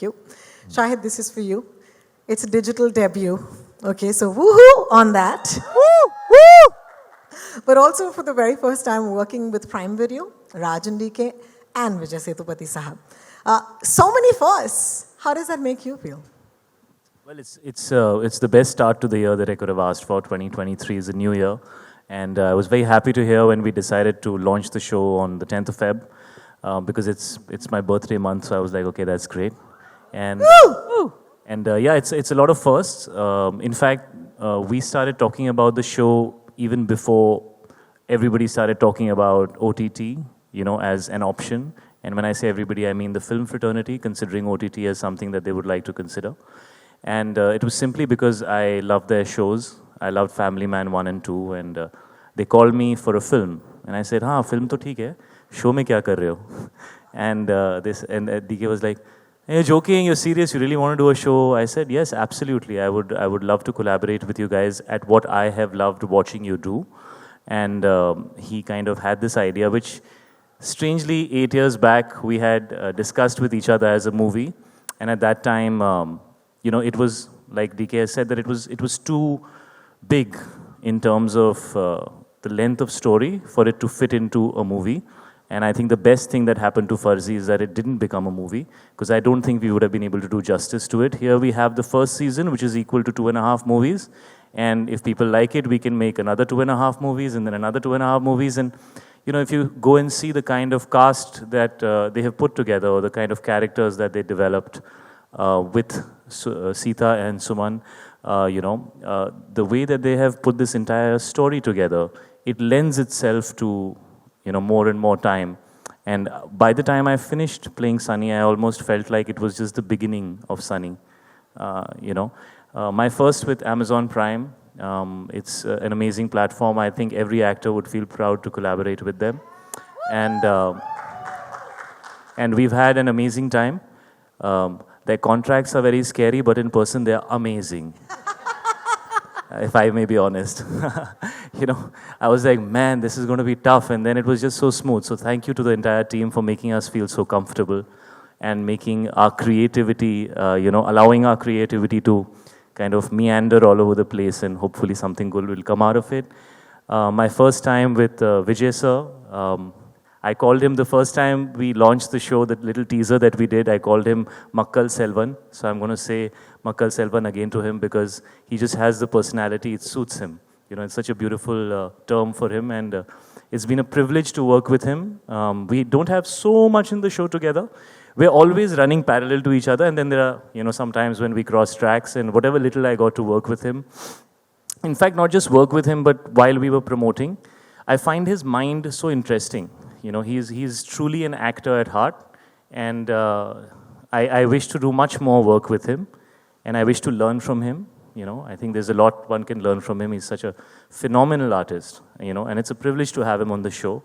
you. Shahid, this is for you. It's a digital debut. Okay, so woohoo on that. Woo! Woo! But also for the very first time working with Prime Video, Rajan DK and Vijay Sethupathi Sahab. So many firsts. How does that make you feel? Well, it's the best start to the year that I could have asked for. 2023 is a new year. And I was very happy to hear when we decided to launch the show on the 10th of Feb, because it's my birthday month, so I was like, okay, that's great. And yeah, it's a lot of firsts. In fact, we started talking about the show even before everybody started talking about OTT, as an option. And when I say everybody, I mean the film fraternity, considering OTT as something that they would like to consider. And it was simply because I loved their shows. I loved Family Man 1 and 2, and they called me for a film. And I said, film to theek hai, show mein kya kar rahe ho? And DK was like, hey, you're joking, you're serious, you really want to do a show? I said, yes, absolutely. I would love to collaborate with you guys at what I have loved watching you do. And he kind of had this idea, which strangely 8 years back we had discussed with each other as a movie. And at that time, it was, like DK has said, that it was too big in terms of the length of story for it to fit into a movie. And I think the best thing that happened to FARZI is that it didn't become a movie, because I don't think we would have been able to do justice to it. Here we have the first season, which is equal to 2.5 movies. And if people like it, we can make another 2.5 movies and then another 2.5 movies. And, if you go and see the kind of cast that they have put together, or the kind of characters that they developed with Sita and Suman, the way that they have put this entire story together, it lends itself to, more and more time. And by the time I finished playing Sunny, I almost felt like it was just the beginning of Sunny. My first with Amazon Prime, it's an amazing platform. I think every actor would feel proud to collaborate with them. And we've had an amazing time. Their contracts are very scary, but in person they are amazing. If I may be honest. I was like, man, this is going to be tough. And then it was just so smooth. So thank you to the entire team for making us feel so comfortable and making our creativity, allowing our creativity to kind of meander all over the place, and hopefully something good will come out of it. My first time with Vijay sir, I called him the first time we launched the show, that little teaser that we did, I called him Makkal Selvan. So I'm going to say Makkal Selvan again to him, because he just has the personality, it suits him. It's such a beautiful term for him, and it's been a privilege to work with him. We don't have so much in the show together. We're always running parallel to each other, and then there are, sometimes when we cross tracks, and whatever little I got to work with him. In fact, not just work with him, but while we were promoting, I find his mind so interesting. He's truly an actor at heart, and I wish to do much more work with him, and I wish to learn from him. I think there's a lot one can learn from him. He's such a phenomenal artist, and it's a privilege to have him on the show.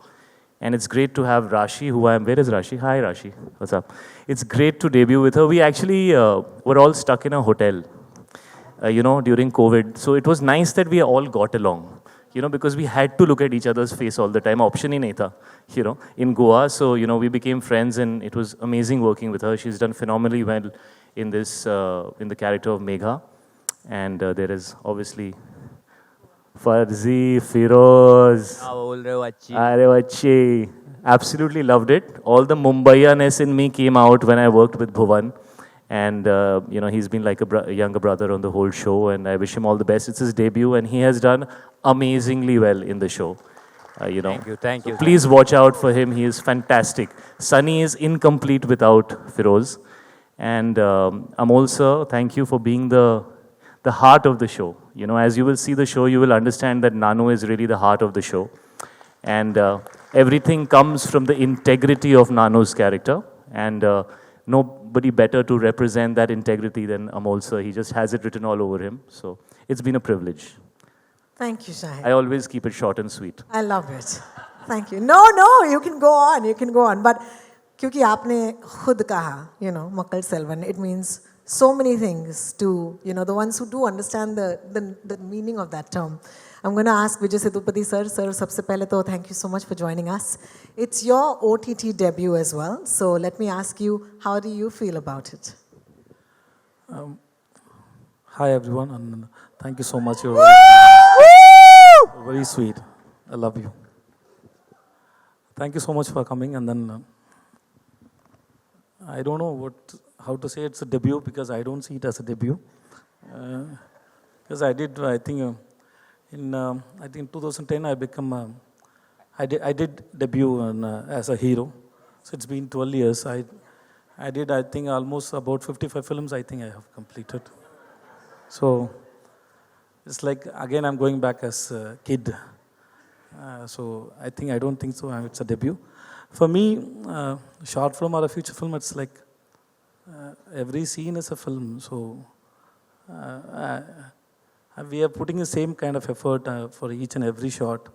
And it's great to have Rashi, where is Rashi? Hi, Rashi. What's up? It's great to debut with her. We actually were all stuck in a hotel, during COVID. So it was nice that we all got along. Because we had to look at each other's face all the time. Option hi nahi tha, in Goa. So, we became friends, and it was amazing working with her. She's done phenomenally well in this, in the character of Megha. And there is obviously FARZI, Firoz. Absolutely loved it. All the Mumbaiya-ness in me came out when I worked with Bhuvan. And, he's been like a younger brother on the whole show, and I wish him all the best. It's his debut, and he has done amazingly well in the show. Thank you. Please watch out for him. He is fantastic. Sunny is incomplete without Firoz. And Amol sir, thank you for being the heart of the show. As you will see the show, you will understand that Nano is really the heart of the show. And everything comes from the integrity of Nano's character. And nobody better to represent that integrity than Amol sir. He just has it written all over him. So it's been a privilege. Thank you, Shahid. I always keep it short and sweet. I love it. Thank you. No, you can go on. But क्योंकि आपने खुद कहा, Makkal Selvan, it means so many things to, the ones who do understand the meaning of that term. I'm going to ask Vijay Sethupathi sir. Sir, sabse pehle to thank you so much for joining us. It's your OTT debut as well. So let me ask you, how do you feel about it? Hi everyone, and thank you so much. You're very sweet. I love you. Thank you so much for coming. And then I don't know how to say it's a debut because I don't see it as a debut. Because I think I think 2010 I did debut as a hero. So it's been 12 years. I did, I think, almost about 55 films I think I have completed. So it's like, again, I'm going back as a kid. So I don't think so. It's a debut. For me, short film or a feature film, it's like every scene is a film. So we are putting the same kind of effort for each and every shot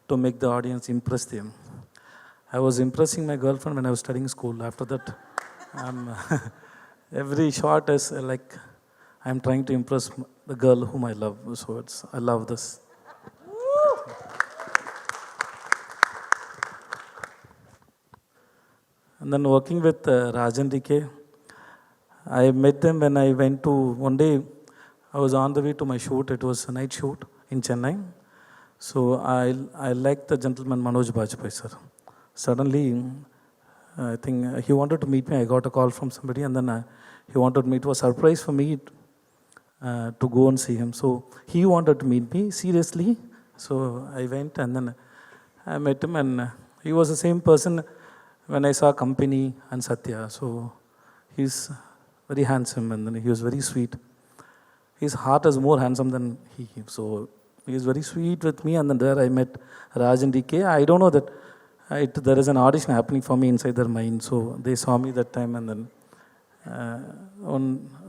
to make the audience impress them. I was impressing my girlfriend when I was studying school. After that, every shot is like I'm trying to impress the girl whom I love. So I love this. And then working with Rajan DK, I met them when I went to, one day I was on the way to my shoot. It was a night shoot in Chennai. So I liked the gentleman Manoj Bajpayee, sir. Suddenly, I think he wanted to meet me. I got a call from somebody, and then he wanted me. It was a surprise for me to go and see him. So he wanted to meet me seriously. So I went, and then I met him, and he was the same person when I saw Company and Satya. So he's very handsome, and then he was very sweet. His heart is more handsome than he. So he is very sweet with me, and then there I met Raj and DK. I don't know that there is an audition happening for me inside their mind. So they saw me that time, and then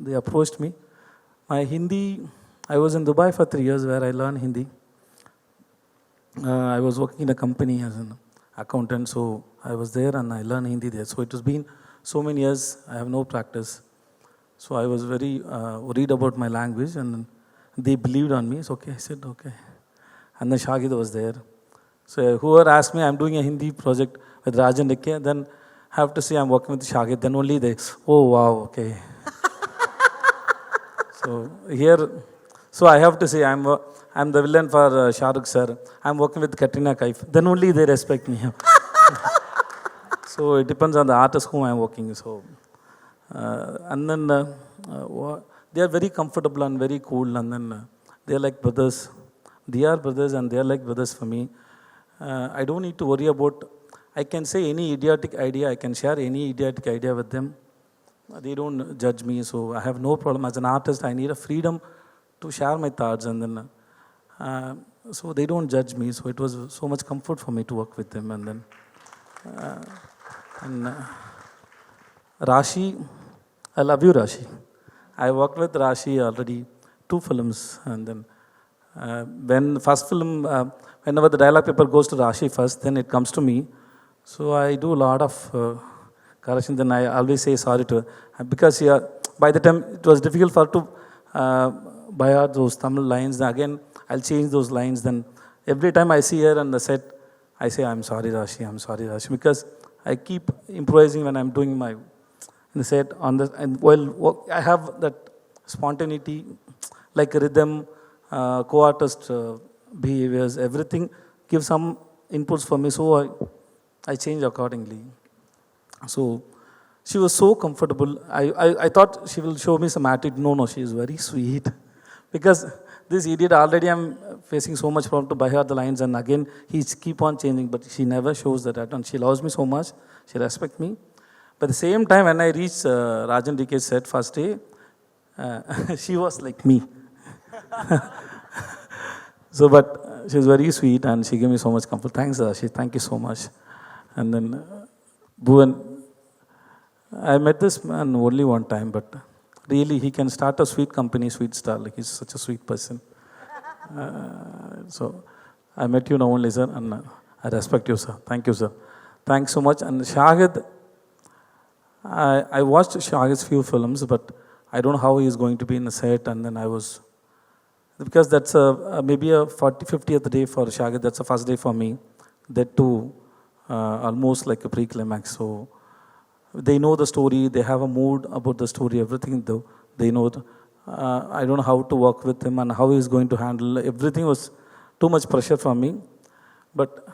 they approached me. My Hindi, I was in Dubai for 3 years where I learned Hindi. I was working in a company as an accountant, so I was there and I learned Hindi there. So it has been so many years, I have no practice. So I was very worried about my language, and they believed on me. So okay, I said okay. And then Shahid was there. So whoever asked me, I'm doing a Hindi project with Rajan Dikke, then I have to say I'm working with Shahid. Then only they, oh wow, okay. So I have to say I'm the villain for Shah Rukh sir. I'm working with Katrina Kaif. Then only they respect me. So it depends on the artist whom I'm working. So and then they are very comfortable and very cool, and then they are like brothers. They are brothers and they are like brothers for me. I don't need to worry about, I can say any idiotic idea, I can share any idiotic idea with them. They don't judge me, so I have no problem. As an artist, I need a freedom to share my thoughts, and then so they don't judge me. So it was so much comfort for me to work with them. And then Rashi, I love you, Rashi. I worked with Rashi already 2 films, and then when first film, whenever the dialogue paper goes to Rashi first, then it comes to me. So I do a lot of correction. Then I always say sorry to her because by the time it was difficult for her to buy out those Tamil lines. Then again, I'll change those lines. Then every time I see her on the set, I say, I'm sorry, Rashi, because I keep improvising when I'm doing my in the set and while I have that spontaneity, like rhythm, co-artist behaviors, everything gives some inputs for me. So I change accordingly. So she was so comfortable. I thought she will show me some attitude. No, she is very sweet. Because this idiot already I'm facing so much problem to buy her the lines, and again he's keep on changing, but she never shows that. And she loves me so much. She respects me. But at the same time, when I reached Rajan DK's set first day, she was like me. So, but she was very sweet and she gave me so much comfort. Thanks, Rashi. Thank you so much. And then Bhuvan, I met this man only one time, but really he can start a sweet company, sweet star. Like he's such a sweet person. So I met you now only, sir, and I respect you, sir. Thank you, sir. Thanks so much. And Shahid, I watched Shahid's few films, but I don't know how he is going to be in the set. And then I was, because that's maybe a 50th day for Shahid. That's the first day for me. That too, almost like a pre-climax. So they know the story. They have a mood about the story. Everything, They know, I don't know how to work with him and how he's going to handle. Everything was too much pressure for me. But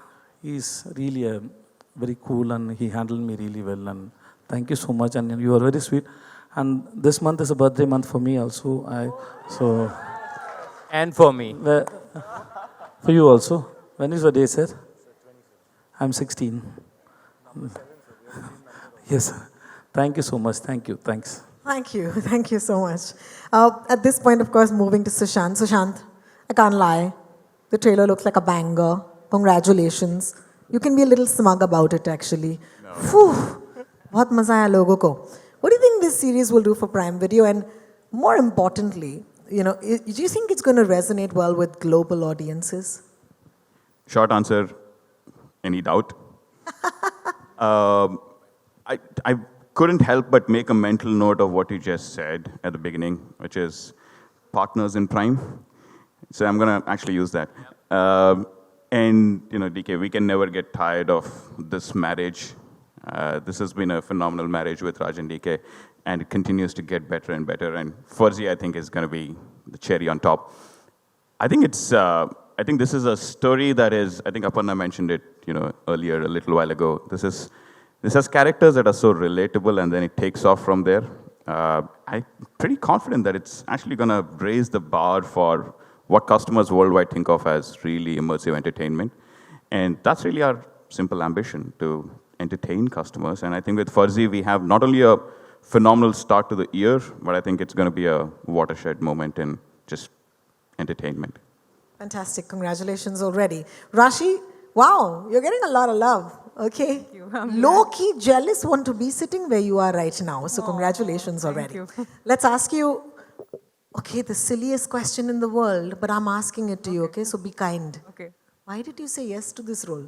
he's really very cool and he handled me really well. And thank you so much. And you are very sweet. And this month is a birthday month for me also. And for me. For you also. When is your day, sir? I'm 16. Yes. Thank you so much. Thank you. Thanks. Thank you. Thank you so much. At this point, of course, moving to Sushant. Sushant, I can't lie. The trailer looks like a banger. Congratulations. You can be a little smug about it, actually. No. Phew. बहुत मजा आया लोगों को. What do you think this series will do for Prime Video? And more importantly, do you think it's going to resonate well with global audiences? Short answer, any doubt? I couldn't help but make a mental note of what you just said at the beginning, which is partners in Prime. So I'm going to actually use that. And, DK, we can never get tired of this marriage. This has been a phenomenal marriage with Raj and DK, and it continues to get better and better. And FARZI, I think, is going to be the cherry on top. I think this is a story that is, I think Aparna mentioned it, earlier, a little while ago. This has characters that are so relatable, and then it takes off from there. I'm pretty confident that it's actually going to raise the bar for what customers worldwide think of as really immersive entertainment. And that's really our simple ambition, to entertain customers. And I think with FARZI, we have not only a phenomenal start to the year, but I think it's going to be a watershed moment in just entertainment. Fantastic. Congratulations already. Rashi, wow, you're getting a lot of love. Okay. Thank you. Low-key jealous want to be sitting where you are right now. So congratulations already. Thank you. Let's ask you, okay, the silliest question in the world, but I'm asking it to you, okay? So be kind. Okay. Why did you say yes to this role?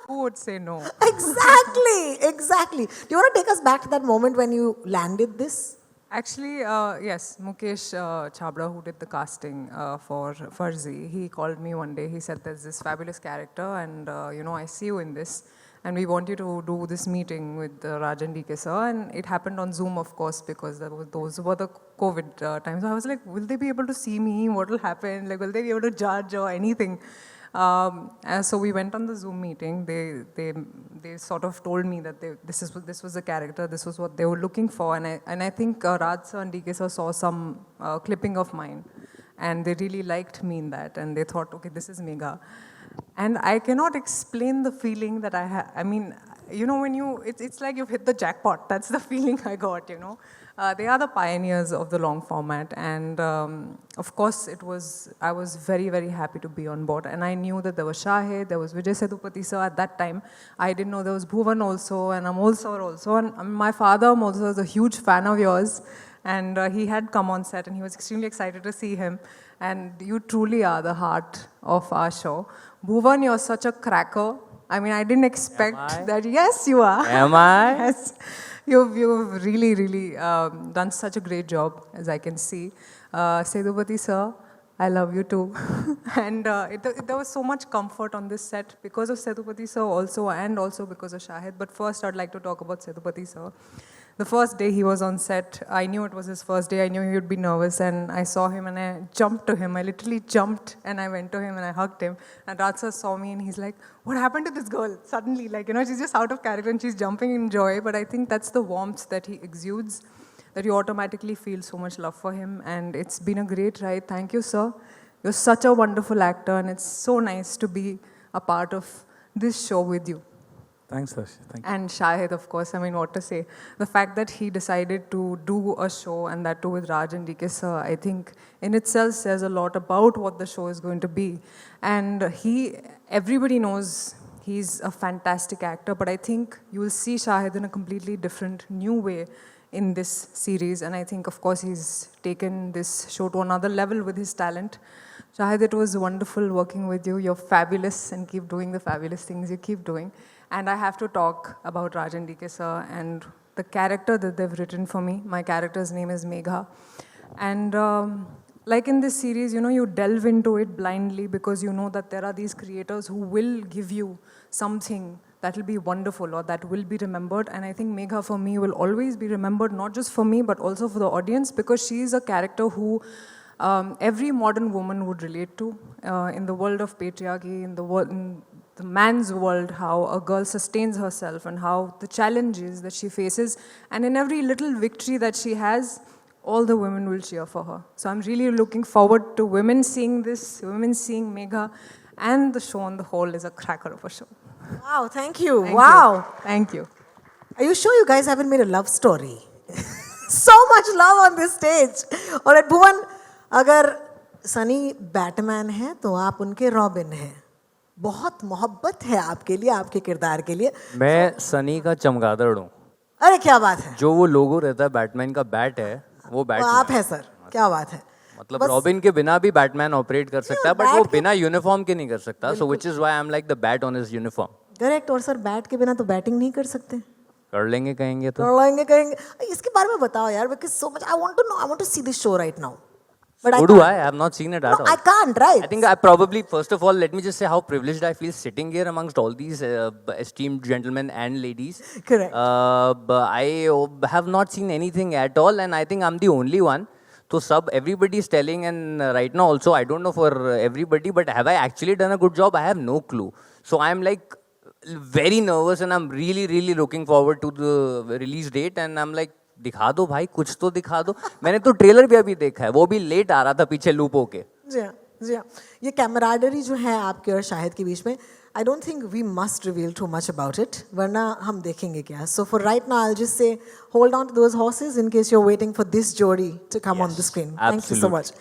Who would say no? Exactly. Do you want to take us back to that moment when you landed this? Actually, yes, Mukesh Chabra, who did the casting for FARZI, he called me one day. He said, there's this fabulous character and, I see you in this. And we want you to do this meeting with Raj and DK sir. And it happened on Zoom, of course, because those were the COVID times. So I was like, will they be able to see me? What will happen? Like, will they be able to judge or anything? So we went on the Zoom meeting. They sort of told me that this was the character, this was what they were looking for, and I think Raj sir and DK sir saw some clipping of mine, and they really liked me in that, and they thought, okay, this is Megha. And I cannot explain the feeling that I had. I mean, when it's like you've hit the jackpot. That's the feeling I got, They are the pioneers of the long format. And of course, I was very, very happy to be on board. And I knew that there was Shahid, there was Vijay Sethupathi sir at that time. I didn't know there was Bhuvan also, and Amol sir also. And my father also is a huge fan of yours. And he had come on set, and he was extremely excited to see him. And you truly are the heart of our show. Bhuvan, you're such a cracker. I mean, I didn't expect that. Yes, you are. Am I? Yes. You've really, really done such a great job, as I can see. Sethupathi sir, I love you too. And there was so much comfort on this set because of Sethupathi sir also, and also because of Shahid. But first, I'd like to talk about Sethupathi sir. The first day he was on set, I knew it was his first day. I knew he would be nervous, and I saw him and I jumped to him. I literally jumped and I went to him and I hugged him. And Raj sir saw me and he's like, what happened to this girl? Suddenly, she's just out of character and she's jumping in joy. But I think that's the warmth that he exudes, that you automatically feel so much love for him. And it's been a great ride. Thank you, sir. You're such a wonderful actor, and it's so nice to be a part of this show with you. Thanks, Rashi. Thank you. And Shahid, of course, I mean, what to say. The fact that he decided to do a show, and that too with Raj and DK sir, I think in itself says a lot about what the show is going to be. And everybody knows he's a fantastic actor, but I think you will see Shahid in a completely different, new way in this series. And I think, of course, he's taken this show to another level with his talent. Shahid, it was wonderful working with you. You're fabulous, and keep doing the fabulous things you keep doing. And I have to talk about Raj and DK sir and the character that they've written for me. My character's name is Megha. And like in this series, you delve into it blindly because you know that there are these creators who will give you something that will be wonderful or that will be remembered. And I think Megha for me will always be remembered, not just for me, but also for the audience, because she is a character who every modern woman would relate to in the world of patriarchy, in the man's world, how a girl sustains herself and how the challenges that she faces. And in every little victory that she has, all the women will cheer for her. So I'm really looking forward to women seeing this, women seeing Megha, and the show on the whole is a cracker of a show. Wow, thank you. Thank Wow. you. Thank you. Are you sure you guys haven't made a love story? So much love on this stage. All right, Bhuvan, अगर Sunny Batman है तो आप उनके robin हैं. बहुत मोहब्बत है आपके लिए, आपके किरदार के लिए. मैं सनी का चमगादड़ हूँ. अरे क्या बात है. जो वो लोगो रहता है बैटमैन का, बैट है वो बैट. आप है सर, क्या बात है. मतलब रॉबिन के बिना भी बैटमैन ऑपरेट कर सकता है, बट वो बिना यूनिफॉर्म के नहीं कर सकता. So which is why I am like the bat on his uniform. Correct. और सर बैट के बिना तो बैटिंग नहीं कर सकते. कर लेंगे कहेंगे तो. कर लेंगे कहेंगे. इसके बारे में बताओ यार, because so much I want to know, I want to see this show right now. But so do I. I have not seen it at all. I can't, right? I think I probably, first of all, let me just say how privileged I feel sitting here amongst all these esteemed gentlemen and ladies. Correct. But I have not seen anything at all, and I think I'm the only one. So everybody is telling, and right now also, I don't know for everybody, but have I actually done a good job? I have no clue. So I'm like very nervous, and I'm really, really looking forward to the release date, and I'm like, दिखा दो भाई, कुछ तो दिखा दो. मैंने तो trailer भी अभी देखा है, वो भी लेट आ रहा था पीछे लूप होके. जी हाँ, जी हाँ. ये कैमराडरी जो है आपके और शाहिद के बीच में, I don't think we must reveal too much about it, वरना हम देखेंगे क्या. So for right now I will just say hold on to those horses in case you are waiting for this जोड़ी to come on the screen. Thank you so much.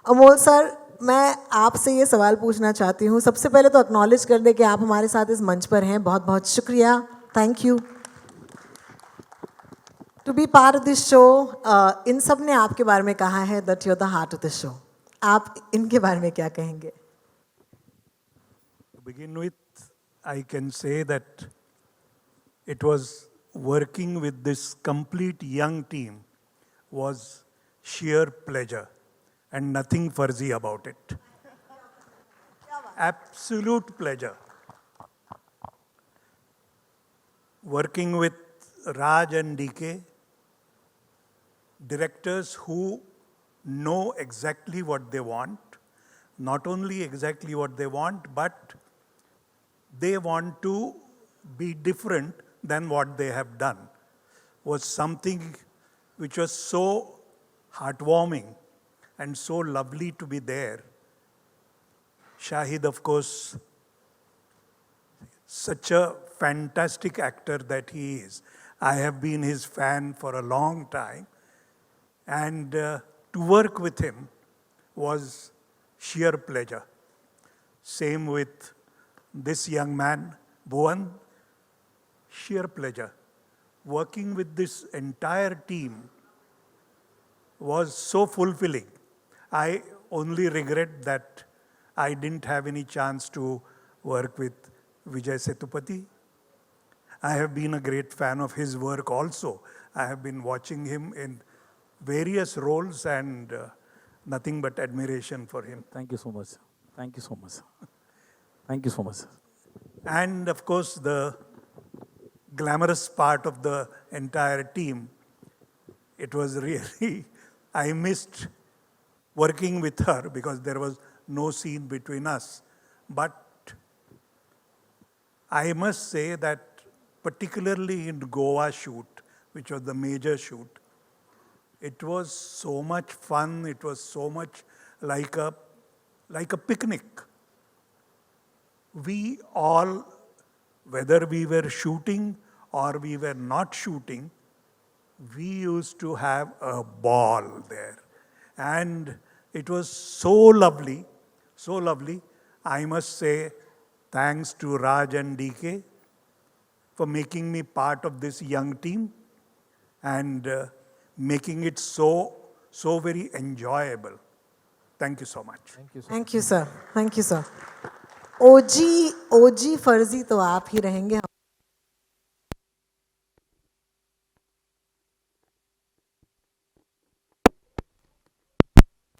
Amol sir, मैं आपसे ये सवाल पूछना चाहती हूँ. सबसे पहले तो एक्नॉलेज कर दे कि आप हमारे साथ इस मंच पर हैं. बहुत बहुत शुक्रिया. Thank you to be part of this show. इन सब ने आपके बारे में कहा है that you are the heart of the show. आप इनके बारे में क्या कहेंगे? To begin with, I can say that it was working with this complete young team was sheer pleasure and nothing FARZI about it. Absolute pleasure. Working with Raj and DK, directors who know exactly what they want, not only exactly what they want, but they want to be different than what they have done, was something which was so heartwarming and so lovely to be there. Shahid, of course, such a fantastic actor that he is. I have been his fan for a long time. And to work with him was sheer pleasure. Same with this young man, Bhuvan, sheer pleasure. Working with this entire team was so fulfilling. I only regret that I didn't have any chance to work with Vijay Sethupathi. I have been a great fan of his work also. I have been watching him in various roles and nothing but admiration for him. Thank you so much. Thank you so much. Thank you so much. And of course, the glamorous part of the entire team, it was really, I missed working with her because there was no scene between us. But I must say that particularly in Goa shoot, which was the major shoot, it was so much fun. It was so much like a picnic. We all, whether we were shooting or we were not shooting, we used to have a ball there. And it was so lovely, so lovely. I must say thanks to Raj and DK for making me part of this young team and making it so very enjoyable. Thank you so much. Thank you, sir. Thank you, sir. OG FARZI तो आप ही रहेंगे.